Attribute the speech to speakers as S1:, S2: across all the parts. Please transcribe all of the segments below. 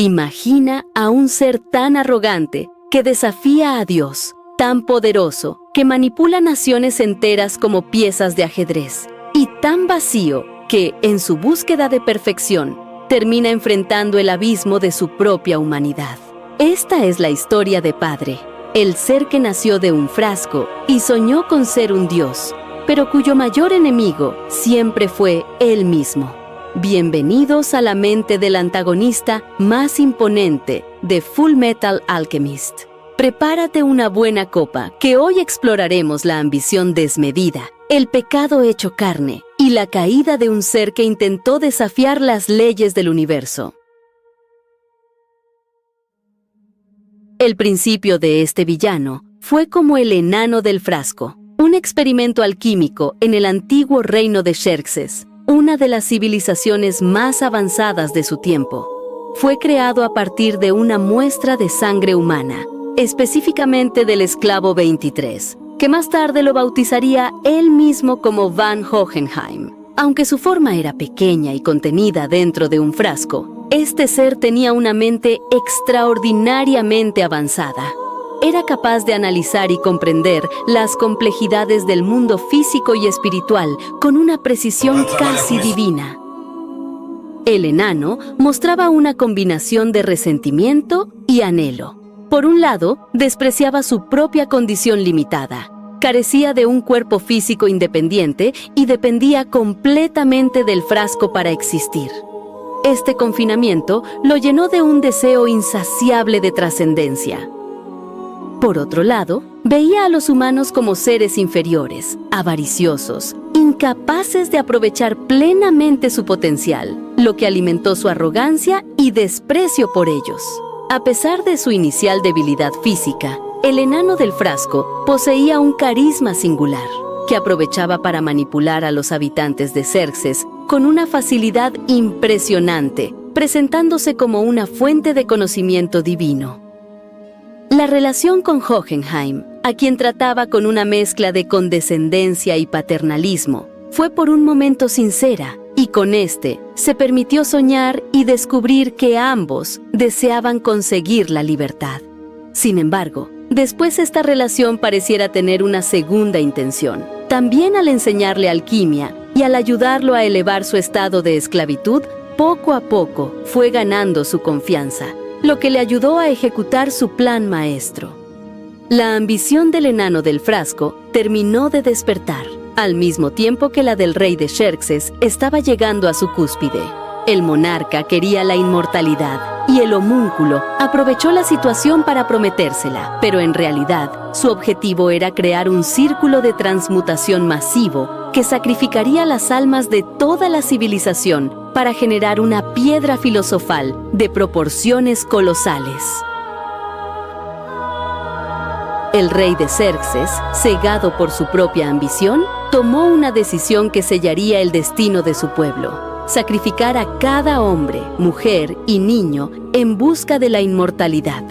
S1: Imagina a un ser tan arrogante que desafía a Dios, tan poderoso que manipula naciones enteras como piezas de ajedrez, y tan vacío que, en su búsqueda de perfección, termina enfrentando el abismo de su propia humanidad. Esta es la historia de Padre, el ser que nació de un frasco y soñó con ser un dios, pero cuyo mayor enemigo siempre fue él mismo. Bienvenidos a la mente del antagonista más imponente de Fullmetal Alchemist. Prepárate una buena copa, que hoy exploraremos la ambición desmedida, el pecado hecho carne y la caída de un ser que intentó desafiar las leyes del universo. El principio de este villano fue como el enano del frasco, un experimento alquímico en el antiguo reino de Xerxes, una de las civilizaciones más avanzadas de su tiempo. Fue creado a partir de una muestra de sangre humana, específicamente del esclavo 23, que más tarde lo bautizaría él mismo como Van Hohenheim. Aunque su forma era pequeña y contenida dentro de un frasco, este ser tenía una mente extraordinariamente avanzada. Era capaz de analizar y comprender las complejidades del mundo físico y espiritual con una precisión casi divina. El enano mostraba una combinación de resentimiento y anhelo. Por un lado, despreciaba su propia condición limitada, carecía de un cuerpo físico independiente y dependía completamente del frasco para existir. Este confinamiento lo llenó de un deseo insaciable de trascendencia. Por otro lado, veía a los humanos como seres inferiores, avariciosos, incapaces de aprovechar plenamente su potencial, lo que alimentó su arrogancia y desprecio por ellos. A pesar de su inicial debilidad física, el enano del frasco poseía un carisma singular, que aprovechaba para manipular a los habitantes de Xerxes con una facilidad impresionante, presentándose como una fuente de conocimiento divino. La relación con Hohenheim, a quien trataba con una mezcla de condescendencia y paternalismo, fue por un momento sincera, y con este se permitió soñar y descubrir que ambos deseaban conseguir la libertad. Sin embargo, después esta relación pareciera tener una segunda intención. También al enseñarle alquimia y al ayudarlo a elevar su estado de esclavitud, poco a poco fue ganando su confianza, lo que le ayudó a ejecutar su plan maestro. La ambición del enano del frasco terminó de despertar, al mismo tiempo que la del rey de Xerxes estaba llegando a su cúspide. El monarca quería la inmortalidad y el homúnculo aprovechó la situación para prometérsela, pero en realidad su objetivo era crear un círculo de transmutación masivo que sacrificaría las almas de toda la civilización para generar una piedra filosofal de proporciones colosales. El rey de Xerxes, cegado por su propia ambición, tomó una decisión que sellaría el destino de su pueblo: sacrificar a cada hombre, mujer y niño en busca de la inmortalidad.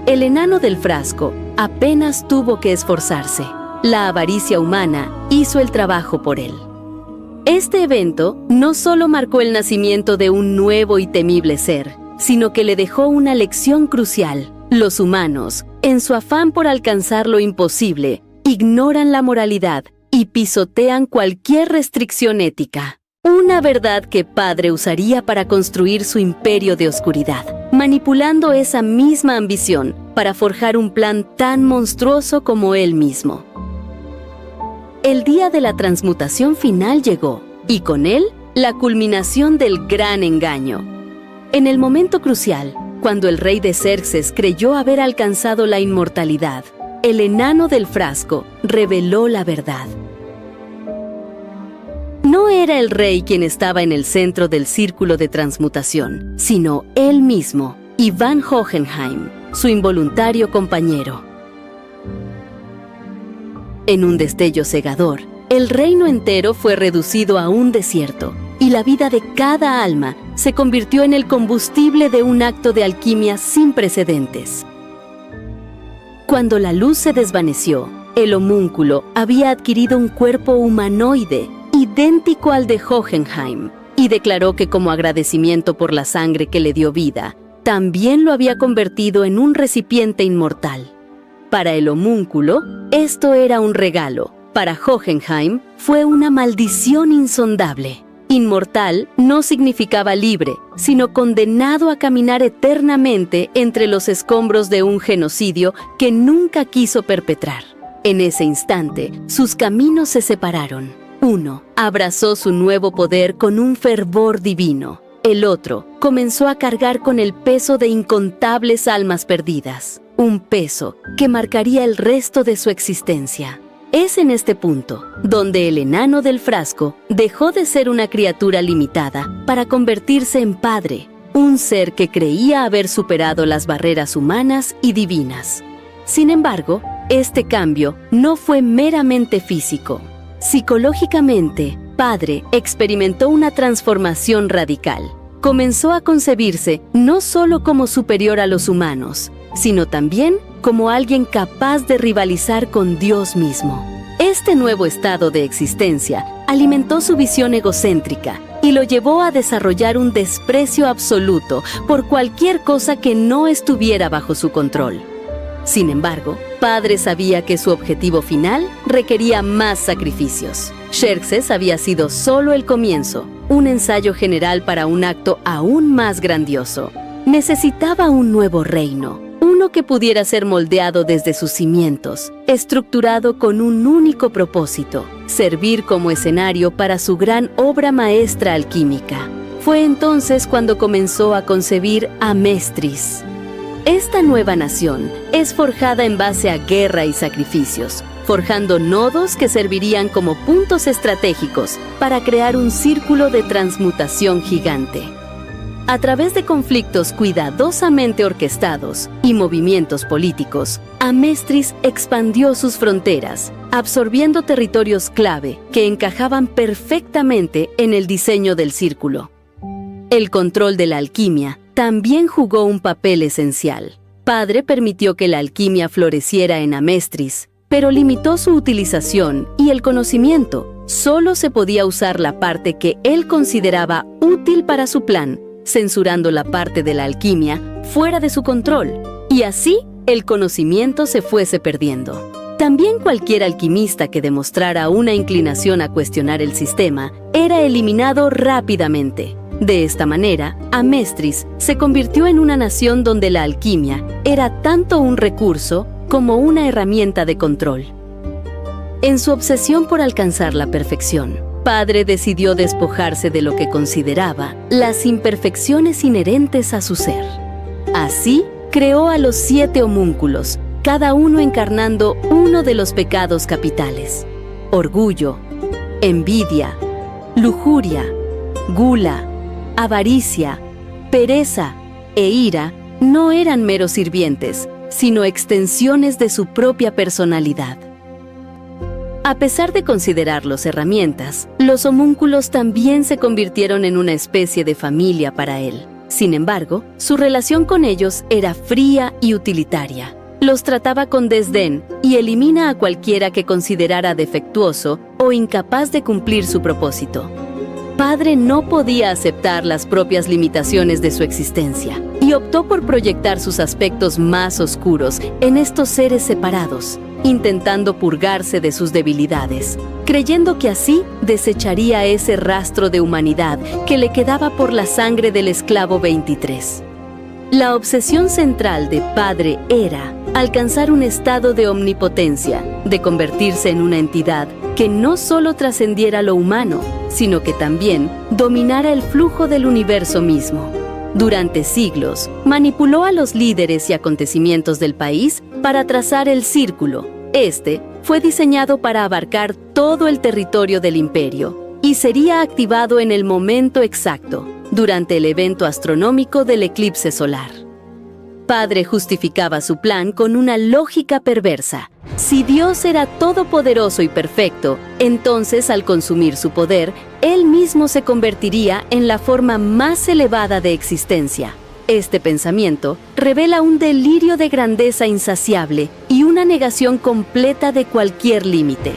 S1: El enano del frasco apenas tuvo que esforzarse. La avaricia humana hizo el trabajo por él. Este evento no solo marcó el nacimiento de un nuevo y temible ser, sino que le dejó una lección crucial. Los humanos, en su afán por alcanzar lo imposible, ignoran la moralidad y pisotean cualquier restricción ética. Una verdad que Padre usaría para construir su imperio de oscuridad, manipulando esa misma ambición para forjar un plan tan monstruoso como él mismo. El día de la transmutación final llegó, y con él, la culminación del gran engaño. En el momento crucial, cuando el rey de Xerxes creyó haber alcanzado la inmortalidad, el enano del frasco reveló la verdad. No era el rey quien estaba en el centro del círculo de transmutación, sino él mismo, y Van Hohenheim, su involuntario compañero. En un destello cegador, el reino entero fue reducido a un desierto, y la vida de cada alma se convirtió en el combustible de un acto de alquimia sin precedentes. Cuando la luz se desvaneció, el homúnculo había adquirido un cuerpo humanoide, idéntico al de Hohenheim, y declaró que como agradecimiento por la sangre que le dio vida, también lo había convertido en un recipiente inmortal. Para el homúnculo, esto era un regalo. Para Hohenheim, fue una maldición insondable. Inmortal no significaba libre, sino condenado a caminar eternamente entre los escombros de un genocidio que nunca quiso perpetrar. En ese instante, sus caminos se separaron. Uno abrazó su nuevo poder con un fervor divino. El otro comenzó a cargar con el peso de incontables almas perdidas, un peso que marcaría el resto de su existencia. Es en este punto donde el enano del frasco dejó de ser una criatura limitada para convertirse en padre, un ser que creía haber superado las barreras humanas y divinas. Sin embargo, este cambio no fue meramente físico. Psicológicamente, Padre experimentó una transformación radical. Comenzó a concebirse no solo como superior a los humanos, sino también como alguien capaz de rivalizar con Dios mismo. Este nuevo estado de existencia alimentó su visión egocéntrica y lo llevó a desarrollar un desprecio absoluto por cualquier cosa que no estuviera bajo su control. Sin embargo, Padre sabía que su objetivo final requería más sacrificios. Xerxes había sido solo el comienzo, un ensayo general para un acto aún más grandioso. Necesitaba un nuevo reino, uno que pudiera ser moldeado desde sus cimientos, estructurado con un único propósito: servir como escenario para su gran obra maestra alquímica. Fue entonces cuando comenzó a concebir Amestris. Esta nueva nación es forjada en base a guerra y sacrificios, forjando nodos que servirían como puntos estratégicos para crear un círculo de transmutación gigante. A través de conflictos cuidadosamente orquestados y movimientos políticos, Amestris expandió sus fronteras, absorbiendo territorios clave que encajaban perfectamente en el diseño del círculo. El control de la alquimia también jugó un papel esencial. Padre permitió que la alquimia floreciera en Amestris, pero limitó su utilización y el conocimiento. Solo se podía usar la parte que él consideraba útil para su plan, censurando la parte de la alquimia fuera de su control, y así el conocimiento se fuese perdiendo. También cualquier alquimista que demostrara una inclinación a cuestionar el sistema era eliminado rápidamente. De esta manera, Amestris se convirtió en una nación donde la alquimia era tanto un recurso como una herramienta de control. En su obsesión por alcanzar la perfección, Padre decidió despojarse de lo que consideraba las imperfecciones inherentes a su ser. Así, creó a los 7 homúnculos, cada uno encarnando uno de los pecados capitales: orgullo, envidia, lujuria, gula, avaricia, pereza e ira. No eran meros sirvientes, sino extensiones de su propia personalidad. A pesar de considerarlos herramientas, los homúnculos también se convirtieron en una especie de familia para él. Sin embargo, su relación con ellos era fría y utilitaria. Los trataba con desdén y elimina a cualquiera que considerara defectuoso o incapaz de cumplir su propósito. Padre no podía aceptar las propias limitaciones de su existencia y optó por proyectar sus aspectos más oscuros en estos seres separados, intentando purgarse de sus debilidades, creyendo que así desecharía ese rastro de humanidad que le quedaba por la sangre del esclavo 23. La obsesión central de Padre era alcanzar un estado de omnipotencia, de convertirse en una entidad que no solo trascendiera lo humano, sino que también dominara el flujo del universo mismo. Durante siglos, manipuló a los líderes y acontecimientos del país para trazar el círculo. Este fue diseñado para abarcar todo el territorio del imperio y sería activado en el momento exacto, durante el evento astronómico del eclipse solar. Padre justificaba su plan con una lógica perversa. Si Dios era todopoderoso y perfecto, entonces al consumir su poder, Él mismo se convertiría en la forma más elevada de existencia. Este pensamiento revela un delirio de grandeza insaciable y una negación completa de cualquier límite.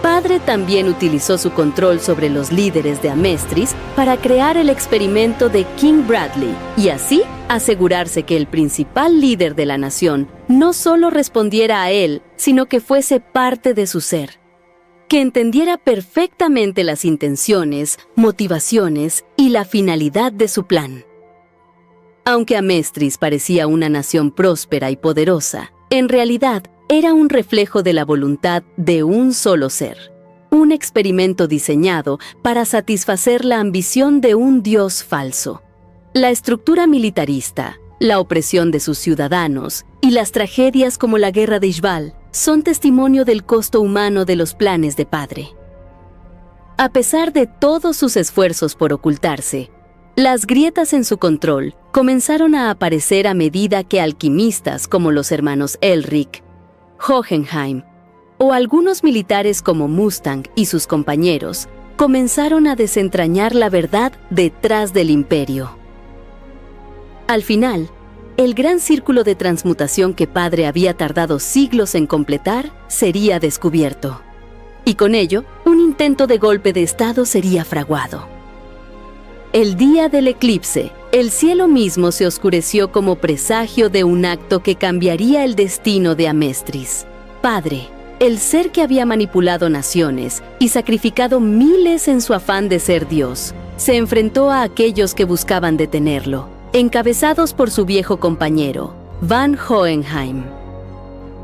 S1: Padre también utilizó su control sobre los líderes de Amestris para crear el experimento de King Bradley y así asegurarse que el principal líder de la nación no solo respondiera a él, sino que fuese parte de su ser, que entendiera perfectamente las intenciones, motivaciones y la finalidad de su plan. Aunque Amestris parecía una nación próspera y poderosa, en realidad era un reflejo de la voluntad de un solo ser, un experimento diseñado para satisfacer la ambición de un dios falso. La estructura militarista, la opresión de sus ciudadanos y las tragedias como la guerra de Ishbal son testimonio del costo humano de los planes de Padre. A pesar de todos sus esfuerzos por ocultarse, las grietas en su control comenzaron a aparecer a medida que alquimistas como los hermanos Elric, Hohenheim o algunos militares como Mustang y sus compañeros comenzaron a desentrañar la verdad detrás del imperio. Al final, el gran círculo de transmutación que Padre había tardado siglos en completar sería descubierto. Y con ello, un intento de golpe de estado sería fraguado. El día del eclipse, el cielo mismo se oscureció como presagio de un acto que cambiaría el destino de Amestris. Padre, el ser que había manipulado naciones y sacrificado miles en su afán de ser Dios, se enfrentó a aquellos que buscaban detenerlo, encabezados por su viejo compañero, Van Hohenheim.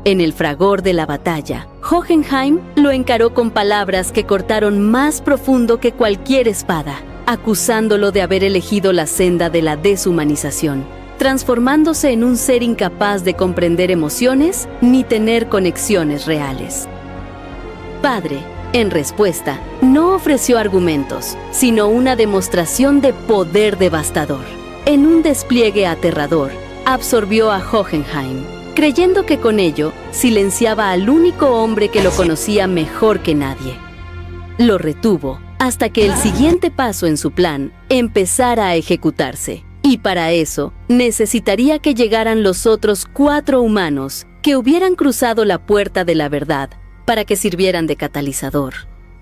S1: En el fragor de la batalla, Hohenheim lo encaró con palabras que cortaron más profundo que cualquier espada, acusándolo de haber elegido la senda de la deshumanización, transformándose en un ser incapaz de comprender emociones ni tener conexiones reales. Padre, en respuesta, no ofreció argumentos, sino una demostración de poder devastador. En un despliegue aterrador, absorbió a Hohenheim, creyendo que con ello silenciaba al único hombre que lo conocía mejor que nadie. Lo retuvo hasta que el siguiente paso en su plan empezara a ejecutarse, y para eso necesitaría que llegaran los otros 4 humanos que hubieran cruzado la puerta de la verdad para que sirvieran de catalizador.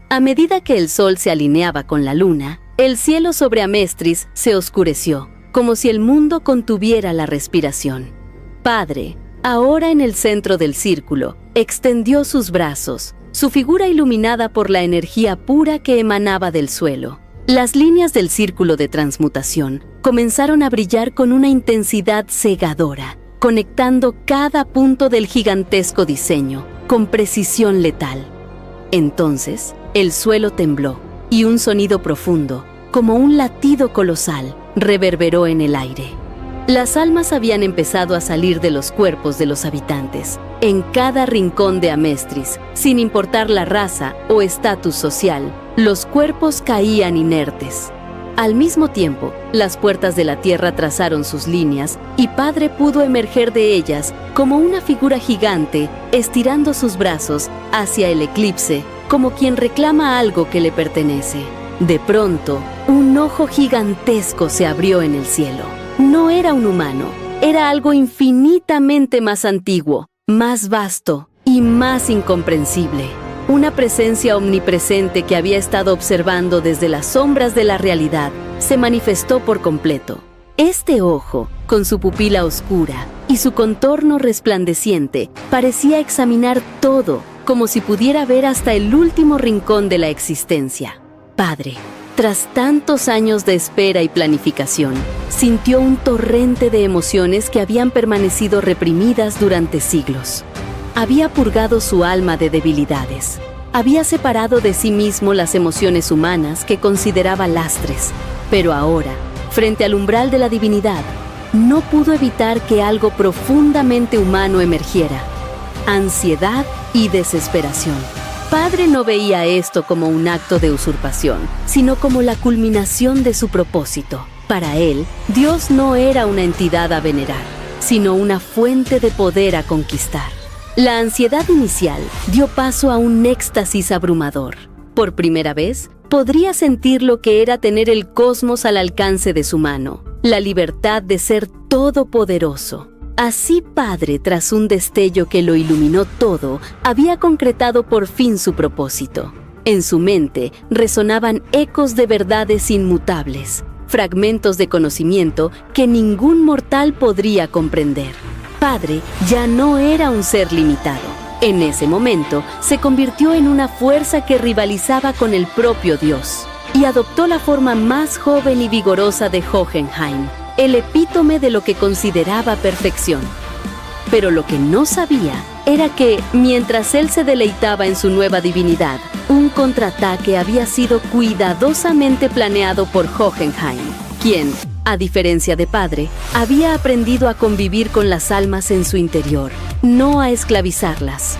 S1: A medida que el sol se alineaba con la luna, el cielo sobre Amestris se oscureció, como si el mundo contuviera la respiración. Padre, ahora en el centro del círculo, extendió sus brazos, su figura iluminada por la energía pura que emanaba del suelo. Las líneas del círculo de transmutación comenzaron a brillar con una intensidad cegadora, conectando cada punto del gigantesco diseño, con precisión letal. Entonces, el suelo tembló, y un sonido profundo, como un latido colosal, reverberó en el aire. Las almas habían empezado a salir de los cuerpos de los habitantes, en cada rincón de Amestris, sin importar la raza o estatus social. Los cuerpos caían inertes. Al mismo tiempo, las puertas de la tierra trazaron sus líneas y Padre pudo emerger de ellas como una figura gigante, estirando sus brazos hacia el eclipse, como quien reclama algo que le pertenece. De pronto, un ojo gigantesco se abrió en el cielo. No era un humano, era algo infinitamente más antiguo, más vasto y más incomprensible. Una presencia omnipresente que había estado observando desde las sombras de la realidad se manifestó por completo. Este ojo, con su pupila oscura y su contorno resplandeciente, parecía examinar todo, como si pudiera ver hasta el último rincón de la existencia. Padre, tras tantos años de espera y planificación, sintió un torrente de emociones que habían permanecido reprimidas durante siglos. Había purgado su alma de debilidades. Había separado de sí mismo las emociones humanas que consideraba lastres. Pero ahora, frente al umbral de la divinidad, no pudo evitar que algo profundamente humano emergiera: ansiedad y desesperación. Padre no veía esto como un acto de usurpación, sino como la culminación de su propósito. Para él, Dios no era una entidad a venerar, sino una fuente de poder a conquistar. La ansiedad inicial dio paso a un éxtasis abrumador. Por primera vez, podría sentir lo que era tener el cosmos al alcance de su mano, la libertad de ser todopoderoso. Así Padre, tras un destello que lo iluminó todo, había concretado por fin su propósito. En su mente resonaban ecos de verdades inmutables, fragmentos de conocimiento que ningún mortal podría comprender. Padre ya no era un ser limitado. En ese momento se convirtió en una fuerza que rivalizaba con el propio Dios y adoptó la forma más joven y vigorosa de Hohenheim, el epítome de lo que consideraba perfección. Pero lo que no sabía era que, mientras él se deleitaba en su nueva divinidad, un contraataque había sido cuidadosamente planeado por Hohenheim, quien, a diferencia de Padre, había aprendido a convivir con las almas en su interior, no a esclavizarlas.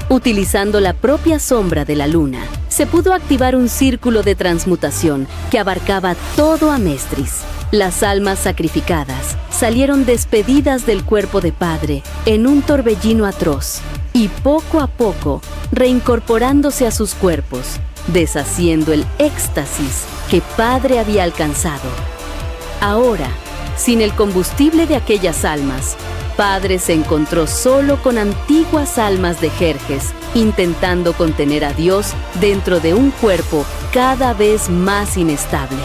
S1: Utilizando la propia sombra de la luna, se pudo activar un círculo de transmutación que abarcaba todo Amestris. Las almas sacrificadas salieron despedidas del cuerpo de Padre en un torbellino atroz y poco a poco reincorporándose a sus cuerpos, deshaciendo el éxtasis que Padre había alcanzado. Ahora, sin el combustible de aquellas almas, Padre se encontró solo con antiguas almas de Jerjes, intentando contener a Dios dentro de un cuerpo cada vez más inestable.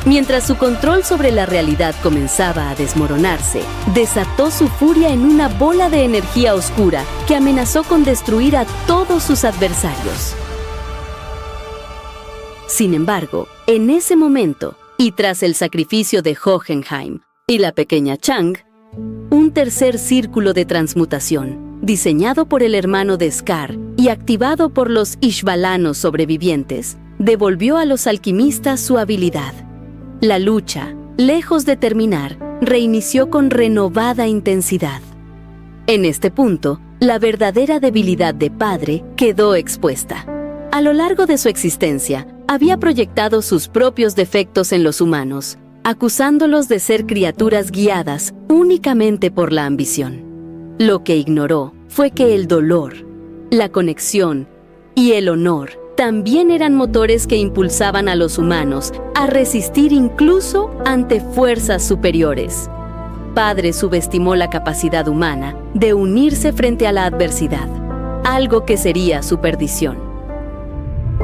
S1: Mientras su control sobre la realidad comenzaba a desmoronarse, desató su furia en una bola de energía oscura que amenazó con destruir a todos sus adversarios. Sin embargo, en ese momento, y tras el sacrificio de Hohenheim y la pequeña Chang, un tercer círculo de transmutación, diseñado por el hermano de Scar y activado por los ishbalanos sobrevivientes, devolvió a los alquimistas su habilidad. La lucha, lejos de terminar, reinició con renovada intensidad. En este punto, la verdadera debilidad de Padre quedó expuesta. A lo largo de su existencia, había proyectado sus propios defectos en los humanos, acusándolos de ser criaturas guiadas únicamente por la ambición. Lo que ignoró fue que el dolor, la conexión y el honor también eran motores que impulsaban a los humanos a resistir incluso ante fuerzas superiores. Padre subestimó la capacidad humana de unirse frente a la adversidad, algo que sería su perdición.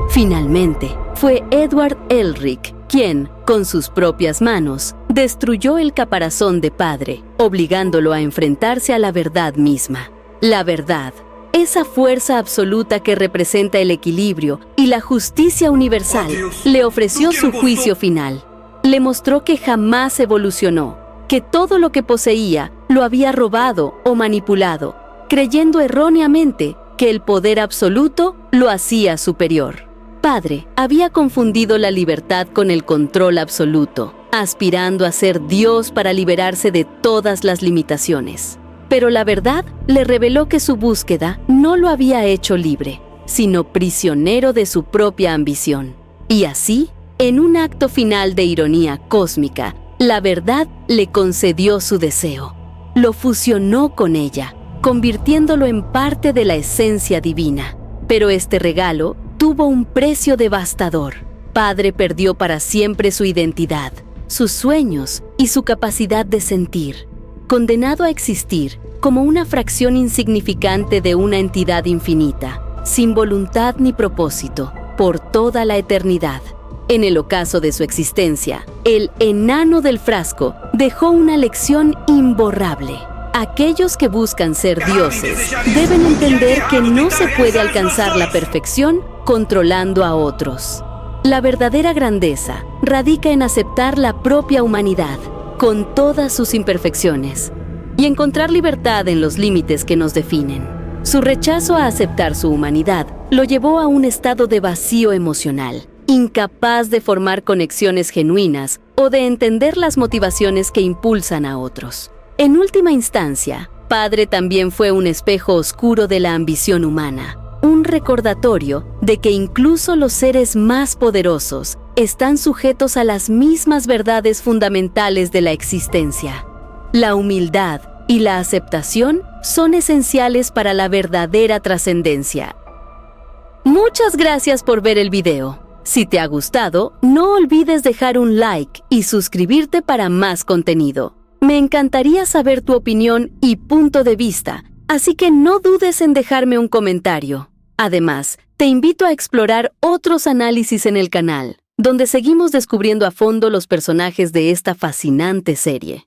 S1: Finalmente, fue Edward Elric quien, con sus propias manos, destruyó el caparazón de Padre, obligándolo a enfrentarse a la verdad misma. La verdad, esa fuerza absoluta que representa el equilibrio y la justicia universal, le ofreció su juicio final. Le mostró que jamás evolucionó, que todo lo que poseía lo había robado o manipulado, creyendo erróneamente que el poder absoluto lo hacía superior. Padre había confundido la libertad con el control absoluto, aspirando a ser Dios para liberarse de todas las limitaciones. Pero la verdad le reveló que su búsqueda no lo había hecho libre, sino prisionero de su propia ambición. Y así, en un acto final de ironía cósmica, la verdad le concedió su deseo. Lo fusionó con ella, convirtiéndolo en parte de la esencia divina. Pero este regalo tuvo un precio devastador. Padre perdió para siempre su identidad, sus sueños y su capacidad de sentir, condenado a existir como una fracción insignificante de una entidad infinita, sin voluntad ni propósito, por toda la eternidad. En el ocaso de su existencia, el enano del frasco dejó una lección imborrable. Aquellos que buscan ser dioses deben entender que no se puede alcanzar la perfección controlando a otros. La verdadera grandeza radica en aceptar la propia humanidad, con todas sus imperfecciones, y encontrar libertad en los límites que nos definen. Su rechazo a aceptar su humanidad lo llevó a un estado de vacío emocional, incapaz de formar conexiones genuinas o de entender las motivaciones que impulsan a otros. En última instancia, Padre también fue un espejo oscuro de la ambición humana, un recordatorio de que incluso los seres más poderosos están sujetos a las mismas verdades fundamentales de la existencia. La humildad y la aceptación son esenciales para la verdadera trascendencia. Muchas gracias por ver el video. Si te ha gustado, no olvides dejar un like y suscribirte para más contenido. Me encantaría saber tu opinión y punto de vista, así que no dudes en dejarme un comentario. Además, te invito a explorar otros análisis en el canal, donde seguimos descubriendo a fondo los personajes de esta fascinante serie.